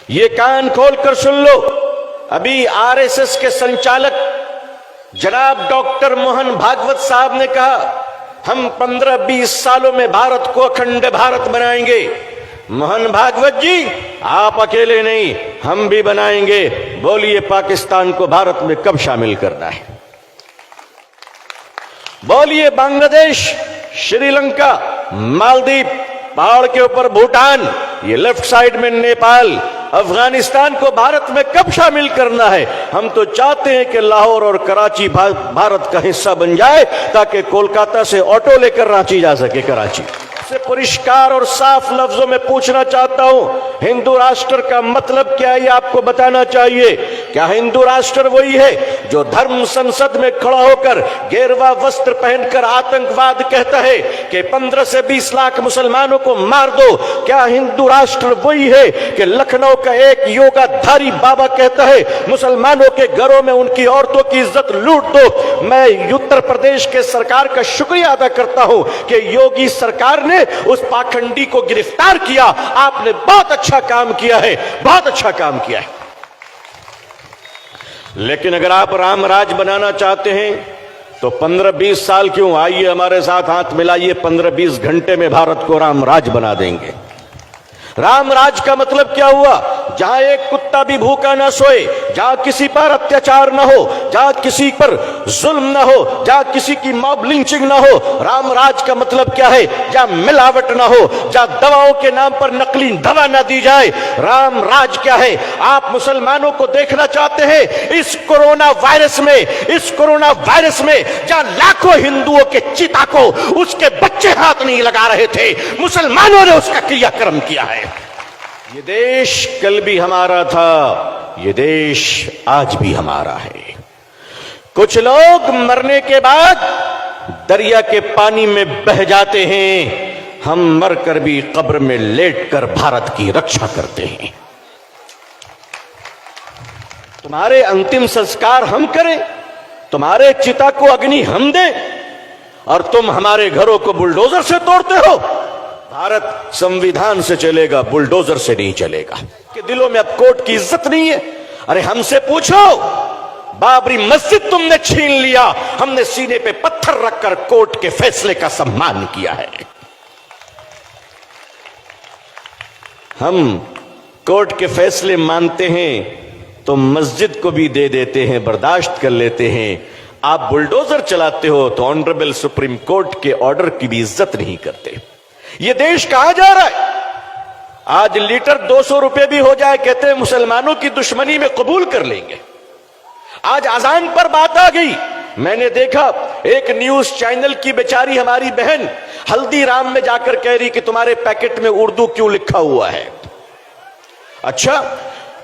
ये कान खोलकर सुन लो, अभी आरएसएस के संचालक जनाब डॉक्टर मोहन भागवत साहब ने कहा हम 15-20 सालों में भारत को अखंड भारत बनाएंगे। मोहन भागवत जी, आप अकेले नहीं, हम भी बनाएंगे। बोलिए पाकिस्तान को भारत में कब शामिल करना है? बोलिए बांग्लादेश, श्रीलंका, मालदीव, पहाड़ के ऊपर भूटान, ये लेफ्ट साइड में नेपाल, अफगानिस्तान को भारत में कब शामिल करना है? हम तो चाहते हैं कि लाहौर और कराची भारत का हिस्सा बन जाए ताकि कोलकाता से ऑटो लेकर रांची जा सके। कराची से परिष्कार और साफ लफ्जों में पूछना चाहता हूं, हिंदू राष्ट्र का मतलब क्या है? आपको बताना चाहिए। क्या हिंदू राष्ट्र वही है जो धर्म संसद में खड़ा होकर गेरुआ वस्त्र पहनकर आतंकवाद कहता है कि 15 से 20 लाख मुसलमानों को मार दो? क्या हिंदू राष्ट्र वही है कि लखनऊ का एक योगाधारी बाबा कहता है मुसलमानों के घरों में उनकी औरतों की इज्जत लूट दो? मैं उत्तर प्रदेश के सरकार का शुक्रिया अदा करता हूं कि योगी सरकार ने उस पाखंडी को गिरफ्तार किया। आपने बहुत अच्छा काम किया है, बहुत अच्छा काम किया है। लेकिन अगर आप राम राज बनाना चाहते हैं तो 15-20 साल क्यों? आइए हमारे साथ हाथ मिलाइए, 15-20 घंटे में भारत को राम राज बना देंगे। राम राज का मतलब क्या हुआ? जहां एक कुत्ता भी भूखा ना सोए, जहां किसी पर अत्याचार ना हो, जहां किसी पर जुल्म ना हो, जहां किसी की मॉब लिंचिंग ना हो। राम राज का मतलब क्या है? जहां मिलावट ना हो, जहां दवाओं के नाम पर नकली दवा ना दी जाए। राम राज क्या है? आप मुसलमानों को देखना चाहते हैं इस कोरोना वायरस में, इस कोरोना वायरस में जहां लाखों हिंदुओं के चिता को उसके बच्चे हाथ नहीं लगा रहे थे, मुसलमानों ने उसका क्रियाक्रम किया है। ये देश कल भी हमारा था, ये देश आज भी हमारा है। कुछ लोग मरने के बाद दरिया के पानी में बह जाते हैं, हम मरकर भी कब्र में लेटकर भारत की रक्षा करते हैं। तुम्हारे अंतिम संस्कार हम करें, तुम्हारे चिता को अग्नि हम दें, और तुम हमारे घरों को बुलडोजर से तोड़ते हो। भारत संविधान से चलेगा, बुलडोजर से नहीं चलेगा। कि दिलों में अब कोर्ट की इज्जत नहीं है। अरे हमसे पूछो, बाबरी मस्जिद तुमने छीन लिया, हमने सीने पे पत्थर रखकर कोर्ट के फैसले का सम्मान किया है। हम कोर्ट के फैसले मानते हैं तो मस्जिद को भी दे देते हैं, बर्दाश्त कर लेते हैं। आप बुलडोजर चलाते हो तो ऑनरेबल सुप्रीम कोर्ट के ऑर्डर की भी इज्जत नहीं करते। ये देश कहां जा रहा है? आज लीटर 200 रुपए भी हो जाए, कहते हैं मुसलमानों की दुश्मनी में कबूल कर लेंगे। आज अजान पर बात आ गई। मैंने देखा एक न्यूज चैनल की बेचारी हमारी बहन हल्दीराम में जाकर कह रही कि तुम्हारे पैकेट में उर्दू क्यों लिखा हुआ है। अच्छा,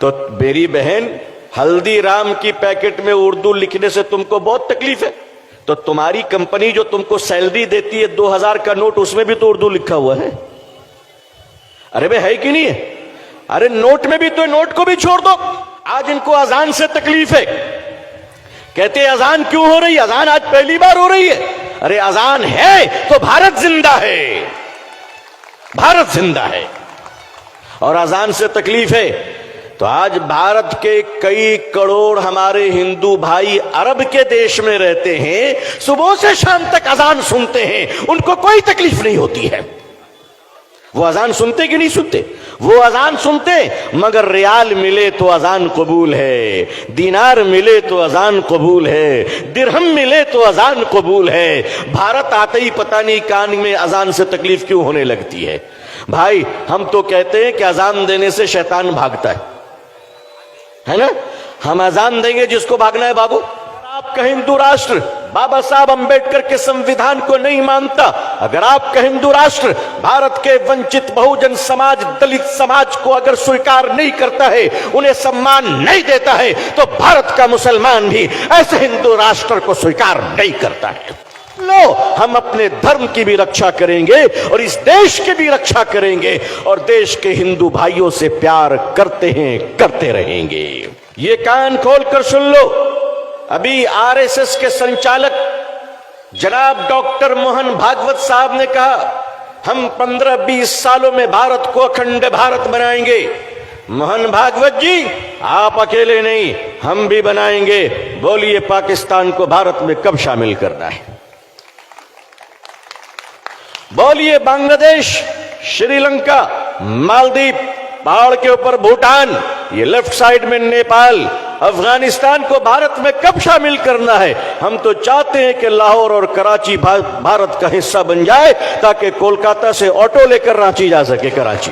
तो मेरी बहन, हल्दीराम की पैकेट में उर्दू लिखने से तुमको बहुत तकलीफ है, तो तुम्हारी कंपनी जो तुमको सैलरी देती है 2000 का नोट, उसमें भी तो उर्दू लिखा हुआ है। अरे भाई, है कि नहीं है? अरे नोट में भी तो, नोट को भी छोड़ दो। आज इनको अजान से तकलीफ है, कहते हैं अजान क्यों हो रही है? अजान आज पहली बार हो रही है। अरे अजान है तो भारत जिंदा है, भारत जिंदा है। और अजान से तकलीफ है तो आज भारत के कई करोड़ हमारे हिंदू भाई अरब के देश में रहते हैं, सुबह से शाम तक अजान सुनते हैं, उनको कोई तकलीफ नहीं होती है। वो अजान सुनते कि नहीं सुनते? वो अजान सुनते, मगर रियाल मिले तो अजान कबूल है, दीनार मिले तो अजान कबूल है, दिरहम मिले तो अजान कबूल है। भारत आते ही पता नहीं कान में अजान से तकलीफ क्यों होने लगती है। भाई, हम तो कहते हैं कि अजान देने से शैतान भागता है ना? हम अजान देंगे, जिसको भागना है भागो। आपका हिंदू राष्ट्र बाबा साहब अंबेडकर के संविधान को नहीं मानता, अगर आपका हिंदू राष्ट्र भारत के वंचित बहुजन समाज, दलित समाज को अगर स्वीकार नहीं करता है, उन्हें सम्मान नहीं देता है, तो भारत का मुसलमान भी ऐसे हिंदू राष्ट्र को स्वीकार नहीं करता है। लो, हम अपने धर्म की भी रक्षा करेंगे और इस देश की भी रक्षा करेंगे, और देश के हिंदू भाइयों से प्यार करते हैं, करते रहेंगे। ये कान खोलकर सुन लो, अभी आरएसएस के संचालक जनाब डॉक्टर मोहन भागवत साहब ने कहा हम 15-20 सालों में भारत को अखंड भारत बनाएंगे। मोहन भागवत जी, आप अकेले नहीं, हम भी बनाएंगे। बोलिए, पाकिस्तान को भारत में कब शामिल करना है? बोलिए, बांग्लादेश, श्रीलंका, मालदीव, पहाड़ के ऊपर भूटान, ये लेफ्ट साइड में नेपाल, अफगानिस्तान को भारत में कब शामिल करना है? हम तो चाहते हैं कि लाहौर और कराची भारत का हिस्सा बन जाए, ताकि कोलकाता से ऑटो लेकर रांची जा सके, कराची।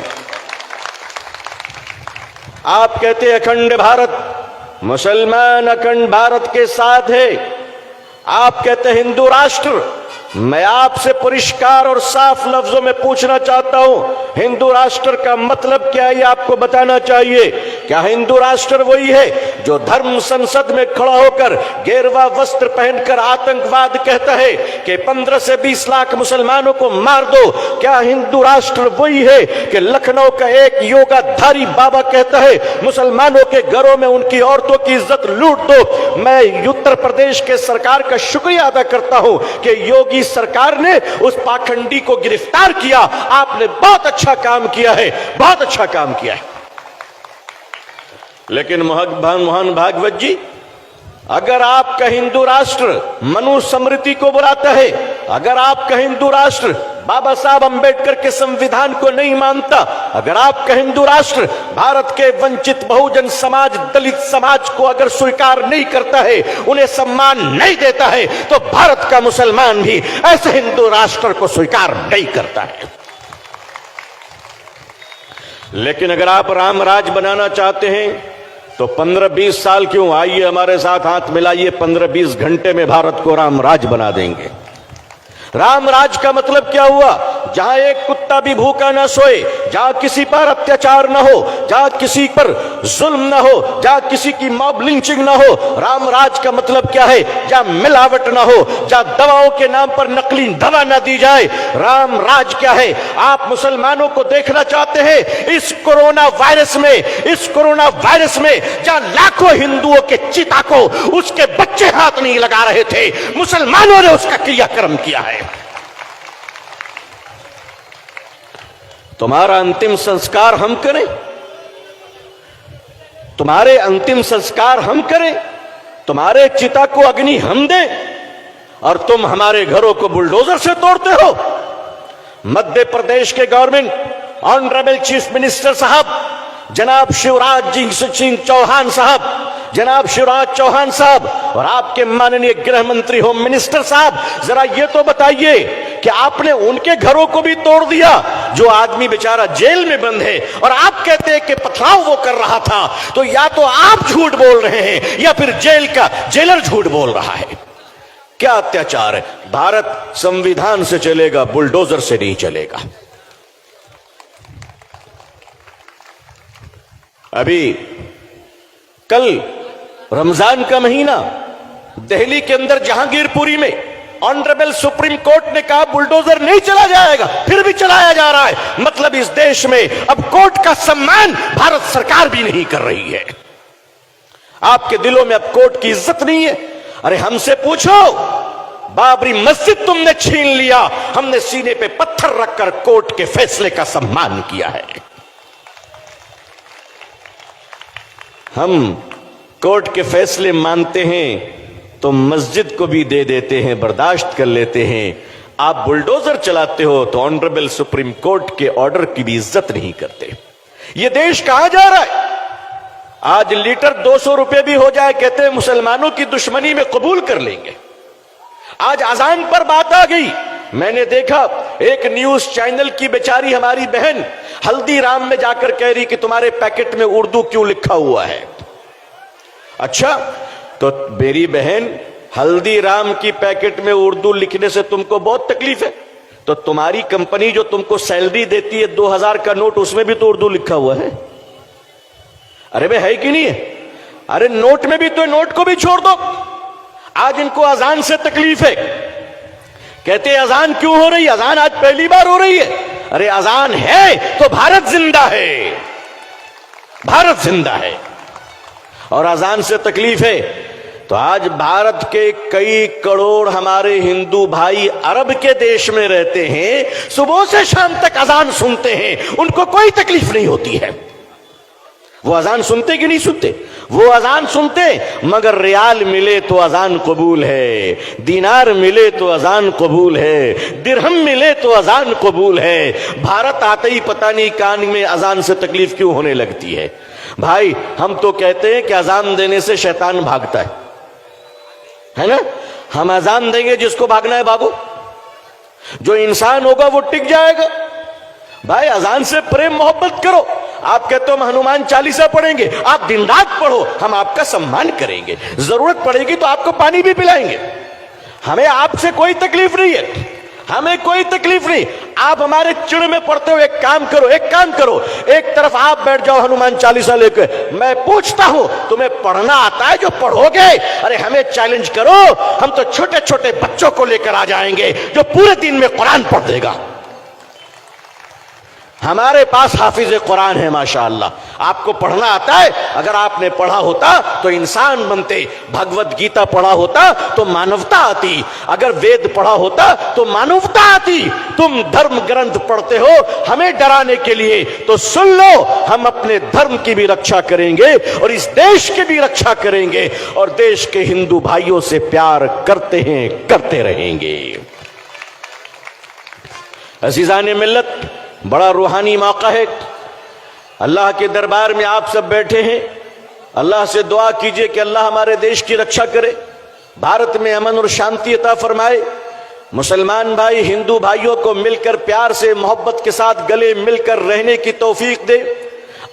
आप कहते हैं अखंड भारत, मुसलमान अखंड भारत के साथ है। आप कहते हैं हिंदू राष्ट्र। मैं आपसे परिष्कार और साफ लफ्जों में पूछना चाहता हूं, हिंदू राष्ट्र का मतलब क्या है, आपको बताना चाहिए। क्या हिंदू राष्ट्र वही है जो धर्म संसद में खड़ा होकर गेरुआ वस्त्र पहनकर आतंकवाद कहता है कि 15 से 20 लाख मुसलमानों को मार दो? क्या हिंदू राष्ट्र वही है कि लखनऊ का एक योगाधारी बाबा कहता है मुसलमानों के घरों में उनकी औरतों की इज्जत लूट दो? मैं उत्तर प्रदेश के सरकार का शुक्रिया अदा करता हूं कि योगी सरकार ने उस पाखंडी को गिरफ्तार किया। आपने बहुत अच्छा काम किया है, बहुत अच्छा काम किया है। लेकिन मोहन भागवत जी, अगर आपका हिंदू राष्ट्र मनुस्मृति को बुलाता है, अगर आपका हिंदू राष्ट्र बाबा साहब अंबेडकर के संविधान को नहीं मानता, अगर आपका हिंदू राष्ट्र भारत के वंचित बहुजन समाज, दलित समाज को अगर स्वीकार नहीं करता है, उन्हें सम्मान नहीं देता है, तो भारत का मुसलमान भी ऐसे हिंदू राष्ट्र को स्वीकार नहीं करता है। लेकिन अगर आप राम राज बनाना चाहते हैं तो 15-20 साल क्यों, आइए हमारे साथ हाथ मिलाइए, 15-20 घंटे में भारत को राम राज बना देंगे। राम राज का मतलब क्या हुआ? जहां एक कुत्ता भी भूखा ना सोए, जहां किसी पर अत्याचार ना हो, जहां किसी पर जुल्म ना हो, जहां किसी की मॉब लिंचिंग ना हो। राम राज का मतलब क्या है? जहां मिलावट ना हो, जहां दवाओं के नाम पर नकली दवा ना दी जाए। राम राज क्या है? आप मुसलमानों को देखना चाहते हैं इस कोरोना वायरस में, इस कोरोना वायरस में जहां लाखों हिंदुओं के चिता को उसके बच्चे हाथ नहीं लगा रहे थे, मुसलमानों ने उसका क्रियाक्रम किया है। तुम्हारा अंतिम संस्कार हम करें, तुम्हारे अंतिम संस्कार हम करें, तुम्हारे चिता को अग्नि हम दें, और तुम हमारे घरों को बुलडोजर से तोड़ते हो। मध्य प्रदेश के गवर्नमेंट, ऑनरेबल चीफ मिनिस्टर साहब जनाब शिवराज सिंह चौहान साहब, जनाब शिवराज चौहान साहब, और आपके माननीय गृह मंत्री होम मिनिस्टर साहब, जरा ये तो बताइए कि आपने उनके घरों को भी तोड़ दिया जो आदमी बेचारा जेल में बंद है, और आप कहते हैं कि पथराव वो कर रहा था। तो या तो आप झूठ बोल रहे हैं या फिर जेल का जेलर झूठ बोल रहा है। क्या अत्याचार है? भारत संविधान से चलेगा, बुलडोजर से नहीं चलेगा। अभी कल रमजान का महीना, दिल्ली के अंदर जहांगीरपुरी में ऑनरेबल सुप्रीम कोर्ट ने कहा बुलडोजर नहीं चला जाएगा, फिर भी चलाया जा रहा है। मतलब इस देश में अब कोर्ट का सम्मान भारत सरकार भी नहीं कर रही है। आपके दिलों में अब कोर्ट की इज्जत नहीं है। अरे हमसे पूछो, बाबरी मस्जिद तुमने छीन लिया, हमने सीने पे पत्थर रखकर कोर्ट के फैसले का सम्मान किया है। हम कोर्ट के फैसले मानते हैं तो मस्जिद को भी दे देते हैं, बर्दाश्त कर लेते हैं। आप बुलडोजर चलाते हो तो ऑनरेबल सुप्रीम कोर्ट के ऑर्डर की भी इज्जत नहीं करते। यह देश कहां जा रहा है? आज लीटर 200 रुपए भी हो जाए, कहते हैं मुसलमानों की दुश्मनी में कबूल कर लेंगे। आज अजान पर बात आ गई। मैंने देखा एक न्यूज चैनल की बेचारी हमारी बहन हल्दीराम में जाकर कह रही कि तुम्हारे पैकेट में उर्दू क्यों लिखा हुआ है। अच्छा, तो मेरी बहन, हल्दीराम की पैकेट में उर्दू लिखने से तुमको बहुत तकलीफ है, तो तुम्हारी कंपनी जो तुमको सैलरी देती है 2000 का नोट, उसमें भी तो उर्दू लिखा हुआ है। अरे भाई, है कि नहीं है? अरे नोट में भी तो, नोट को भी छोड़ दो। आज इनको अजान से तकलीफ है, कहते हैं अजान क्यों हो रही है? अजान आज पहली बार हो रही है। अरे अजान है तो भारत जिंदा है, भारत जिंदा है। और अजान से तकलीफ है तो आज भारत के कई करोड़ हमारे हिंदू भाई अरब के देश में रहते हैं, सुबह से शाम तक अजान सुनते हैं, उनको कोई तकलीफ नहीं होती है। वो अजान सुनते कि नहीं सुनते? वो अजान सुनते, मगर रियाल मिले तो अजान कबूल है, दीनार मिले तो अजान कबूल है, दिरहम मिले तो अजान कबूल है। भारत आते ही पता नहीं कान में अजान से तकलीफ क्यों होने लगती है। भाई हम तो कहते हैं कि अजान देने से शैतान भागता है ना? हम अजान देंगे, जिसको भागना है भागो, जो इंसान होगा वो टिक जाएगा। भाई अजान से प्रेम मोहब्बत करो। आप कहते हो हम हनुमान चालीसा पढ़ेंगे, आप दिन रात पढ़ो, हम आपका सम्मान करेंगे, जरूरत पड़ेगी तो आपको पानी भी पिलाएंगे। हमें आपसे कोई तकलीफ नहीं है, हमें कोई तकलीफ नहीं। आप हमारे चिड़ में पड़ते हो, एक काम करो, एक तरफ आप बैठ जाओ हनुमान चालीसा लेकर, मैं पूछता हूं तुम्हें पढ़ना आता है जो पढ़ोगे? अरे हमें चैलेंज करो, हम तो छोटे छोटे बच्चों को लेकर आ जाएंगे जो पूरे दिन में कुरान पढ़ देगा। हमारे पास हाफिज कुरान है माशाअल्लाह। आपको पढ़ना आता है? अगर आपने पढ़ा होता तो इंसान बनते, भगवत गीता पढ़ा होता तो मानवता आती, अगर वेद पढ़ा होता तो मानवता आती। तुम धर्म ग्रंथ पढ़ते हो हमें डराने के लिए, तो सुन लो, हम अपने धर्म की भी रक्षा करेंगे और इस देश की भी रक्षा करेंगे और देश के हिंदू भाइयों से प्यार करते हैं, करते रहेंगे। अजीजान मिल्लत, बड़ा रूहानी मौका है। अल्लाह के दरबार में आप सब बैठे हैं। अल्लाह से दुआ कीजिए कि अल्लाह हमारे देश की रक्षा करे, भारत में अमन और शांति अता फरमाए। मुसलमान भाई हिंदू भाइयों को मिलकर प्यार से मोहब्बत के साथ गले मिलकर रहने की तौफीक दे।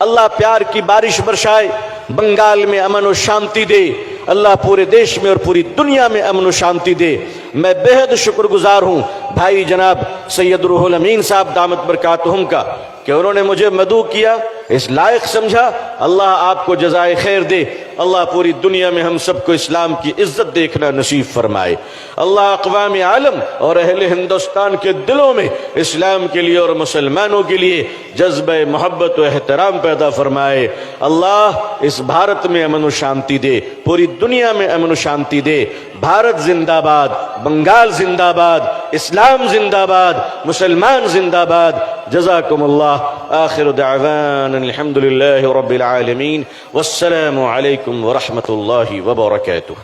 अल्लाह प्यार की बारिश बरसाए, बंगाल में अमन और शांति दे। अल्लाह पूरे देश में और पूरी दुनिया में अमन और शांति दे। मैं बेहद शुक्रगुजार हूं भाई जनाब सैयद रूहुल अमीन साहब दामत बरकातुहुम का कि उन्होंने मुझे मदऊ किया, इस लायक समझा। अल्लाह आपको जज़ाए खैर दे। अल्लाह पूरी दुनिया में हम सबको इस्लाम की इज्जत देखना नसीब फरमाए। अल्लाह अक़वाम आलम और अहले हिंदुस्तान के दिलों में इस्लाम के लिए और मुसलमानों के लिए जज्बे मोहब्बत व एहतराम पैदा फरमाए। अल्लाह इस भारत में अमन व शांति दे, पूरी दुनिया में अमन व शांति दे। भारत जिंदाबाद, बंगाल जिंदाबाद, इस्लाम जिंदाबाद, मुसलमान जिंदाबाद। जज़ाकुमुल्लाह। आखिर दावाना अल्हम्दुलिल्लाहि रब्बिल आलमीन। वस्सलामु अलैकुम व रहमतुल्लाहि व बरकातुहू।